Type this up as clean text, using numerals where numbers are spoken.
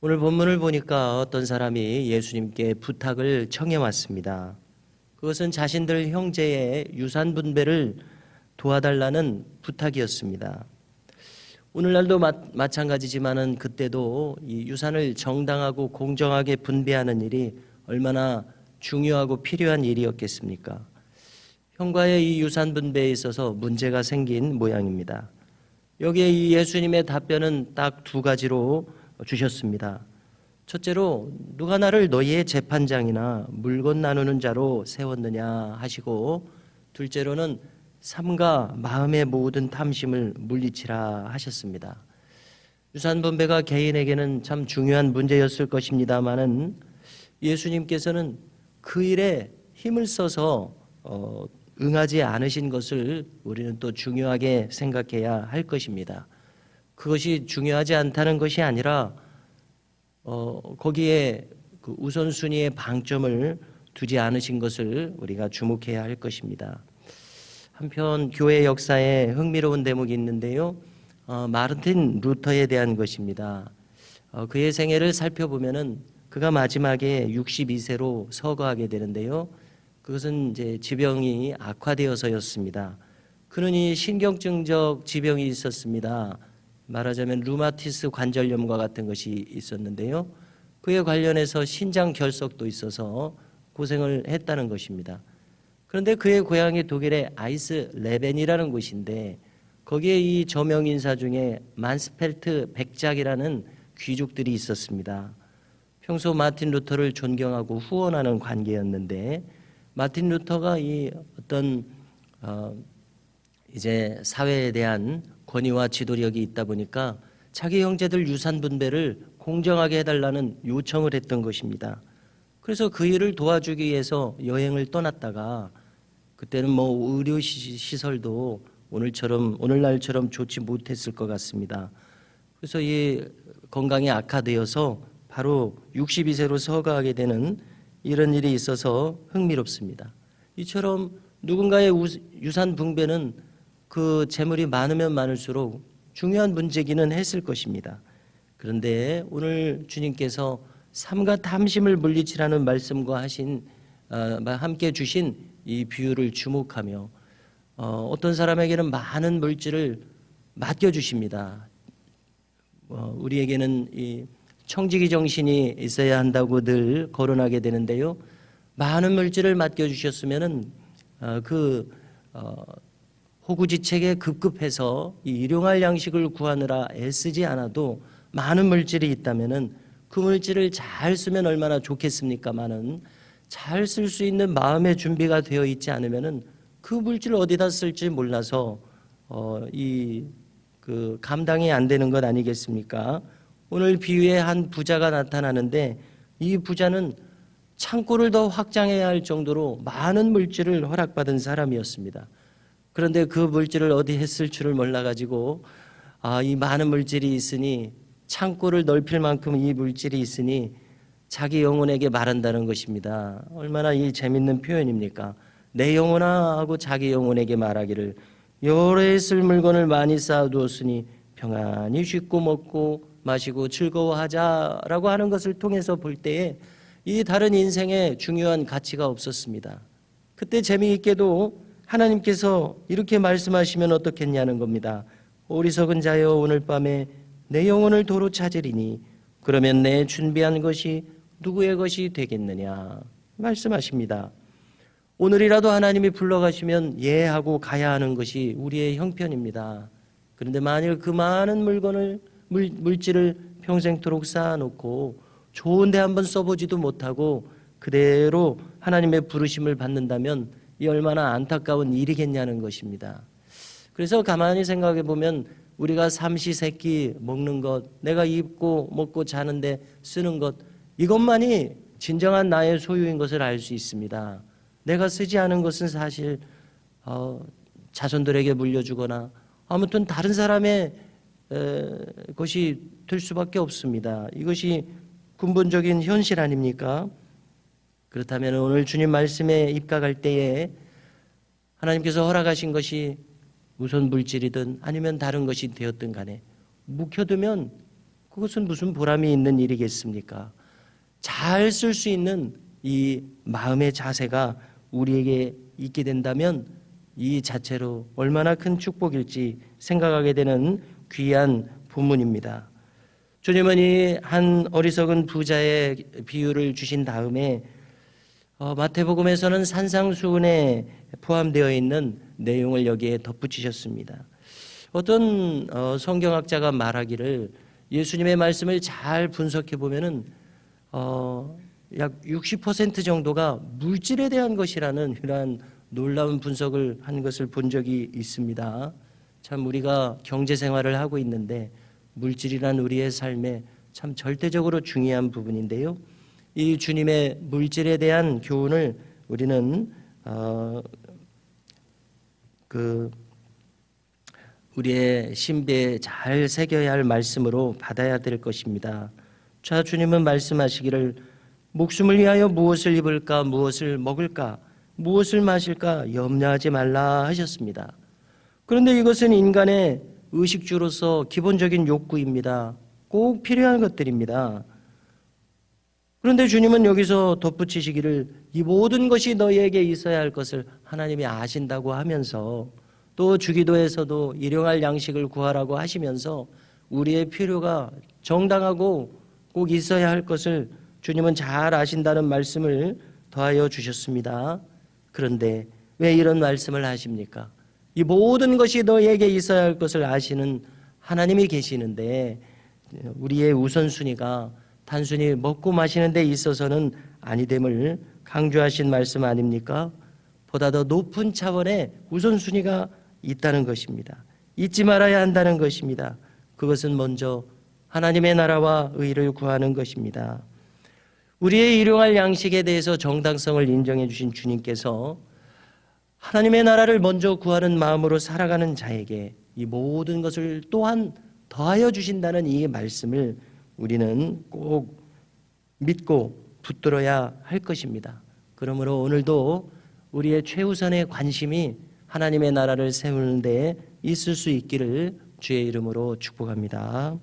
오늘 본문을 보니까 어떤 사람이 예수님께 부탁을 청해 왔습니다. 그것은 자신들 형제의 유산 분배를 도와달라는 부탁이었습니다. 오늘날도 마찬가지지만은 그때도 이 유산을 정당하고 공정하게 분배하는 일이 얼마나 중요하고 필요한 일이었겠습니까? 형과의 이 유산 분배에 있어서 문제가 생긴 모양입니다. 여기에 이 예수님의 답변은 딱 두 가지로 주셨습니다. 첫째로 누가 나를 너희의 재판장이나 물건 나누는 자로 세웠느냐 하시고, 둘째로는 삼가 마음의 모든 탐심을 물리치라 하셨습니다. 유산 분배가 개인에게는 참 중요한 문제였을 것입니다마는 예수님께서는 그 일에 힘을 써서 응하지 않으신 것을 우리는 또 중요하게 생각해야 할 것입니다. 그것이 중요하지 않다는 것이 아니라 거기에 그 우선순위의 방점을 두지 않으신 것을 우리가 주목해야 할 것입니다. 한편 교회 역사에 흥미로운 대목이 있는데요. 마르틴 루터에 대한 것입니다. 그의 생애를 살펴보면은 그가 마지막에 62세로 서거하게 되는데요. 그것은 이제 지병이 악화되어서였습니다. 그는 이 신경증적 지병이 있었습니다. 말하자면 루마티스 관절염과 같은 것이 있었는데요. 그에 관련해서 신장 결석도 있어서 고생을 했다는 것입니다. 그런데 그의 고향이 독일의 아이슬레벤이라는 곳인데 거기에 이 저명 인사 중에 만스펠트 백작이라는 귀족들이 있었습니다. 평소 마틴 루터를 존경하고 후원하는 관계였는데 마틴 루터가 이 어떤 이제 사회에 대한 권위와 지도력이 있다 보니까 자기 형제들 유산 분배를 공정하게 해달라는 요청을 했던 것입니다. 그래서 그 일을 도와주기 위해서 여행을 떠났다가 그때는 뭐 의료 시설도 오늘날처럼 좋지 못했을 것 같습니다. 그래서 이 건강이 악화되어서 바로 62세로 서거하게 되는 이런 일이 있어서 흥미롭습니다. 이처럼 누군가의 유산 분배는 그 재물이 많으면 많을수록 중요한 문제기는 했을 것입니다. 그런데 오늘 주님께서 삼가 탐심을 물리치라는 말씀과 함께 주신 이 비유를 주목하며 어떤 사람에게는 많은 물질을 맡겨주십니다. 우리에게는 이 청지기 정신이 있어야 한다고 늘 거론하게 되는데요. 많은 물질을 맡겨주셨으면은 호구지책에 급급해서 이 일용할 양식을 구하느라 애쓰지 않아도 많은 물질이 있다면은 그 물질을 잘 쓰면 얼마나 좋겠습니까마는 잘 쓸 수 있는 마음의 준비가 되어 있지 않으면은 그 물질을 어디다 쓸지 몰라서 감당이 안 되는 것 아니겠습니까? 오늘 비유에 한 부자가 나타나는데 이 부자는 창고를 더 확장해야 할 정도로 많은 물질을 허락받은 사람이었습니다. 그런데 그 물질을 어디에 쓸 줄을 몰라가지고 이 많은 물질이 있으니 창고를 넓힐 만큼 이 물질이 있으니 자기 영혼에게 말한다는 것입니다. 얼마나 이 재밌는 표현입니까? 내 영혼아 하고 자기 영혼에게 말하기를 여러 해 쓸 물건을 많이 쌓아두었으니 평안히 쉬고 먹고 마시고 즐거워하자라고 하는 것을 통해서 볼 때에 이 다른 인생에 중요한 가치가 없었습니다. 그때 재미있게도 하나님께서 이렇게 말씀하시면 어떻겠냐는 겁니다. 어리석은 자여 오늘 밤에 내 영혼을 도로 찾으리니 그러면 내 준비한 것이 누구의 것이 되겠느냐 말씀하십니다. 오늘이라도 하나님이 불러가시면 예하고 가야 하는 것이 우리의 형편입니다. 그런데 만일 그 많은 물질을 평생토록 쌓아놓고 좋은데 한번 써보지도 못하고 그대로 하나님의 부르심을 받는다면 이 얼마나 안타까운 일이겠냐는 것입니다. 그래서 가만히 생각해 보면 우리가 삼시세끼 먹는 것, 내가 입고 먹고 자는데 쓰는 것, 이것만이 진정한 나의 소유인 것을 알 수 있습니다. 내가 쓰지 않은 것은 사실 자손들에게 물려주거나 아무튼 다른 사람의 것이 될 수밖에 없습니다. 이것이 근본적인 현실 아닙니까? 그렇다면 오늘 주님 말씀에 입각할 때에 하나님께서 허락하신 것이 우선 물질이든 아니면 다른 것이 되었든 간에 묵혀두면 그것은 무슨 보람이 있는 일이겠습니까? 잘 쓸 수 있는 이 마음의 자세가 우리에게 있게 된다면 이 자체로 얼마나 큰 축복일지 생각하게 되는 귀한 본문입니다. 주님은 이 한 어리석은 부자의 비유를 주신 다음에 마태복음에서는 산상수훈에 포함되어 있는 내용을 여기에 덧붙이셨습니다. 어떤 성경학자가 말하기를 예수님의 말씀을 잘 분석해 보면은 약 60% 정도가 물질에 대한 것이라는 이러한 놀라운 분석을 한 것을 본 적이 있습니다. 참 우리가 경제 생활을 하고 있는데 물질이란 우리의 삶에 참 절대적으로 중요한 부분인데요. 이 주님의 물질에 대한 교훈을 우리는 우리의 신비에 잘 새겨야 할 말씀으로 받아야 될 것입니다. 자, 주님은 말씀하시기를 목숨을 위하여 무엇을 입을까, 무엇을 먹을까, 무엇을 마실까 염려하지 말라 하셨습니다. 그런데 이것은 인간의 의식주로서 기본적인 욕구입니다. 꼭 필요한 것들입니다. 그런데 주님은 여기서 덧붙이시기를 이 모든 것이 너희에게 있어야 할 것을 하나님이 아신다고 하면서 또 주기도에서도 일용할 양식을 구하라고 하시면서 우리의 필요가 정당하고 꼭 있어야 할 것을 주님은 잘 아신다는 말씀을 더하여 주셨습니다. 그런데 왜 이런 말씀을 하십니까? 이 모든 것이 너희에게 있어야 할 것을 아시는 하나님이 계시는데 우리의 우선순위가 단순히 먹고 마시는 데 있어서는 아니됨을 강조하신 말씀 아닙니까? 보다 더 높은 차원의 우선순위가 있다는 것입니다. 잊지 말아야 한다는 것입니다. 그것은 먼저 하나님의 나라와 의를 구하는 것입니다. 우리의 일용할 양식에 대해서 정당성을 인정해 주신 주님께서 하나님의 나라를 먼저 구하는 마음으로 살아가는 자에게 이 모든 것을 또한 더하여 주신다는 이 말씀을 우리는 꼭 믿고 붙들어야 할 것입니다. 그러므로 오늘도 우리의 최우선의 관심이 하나님의 나라를 세우는 데 있을 수 있기를 주의 이름으로 축복합니다.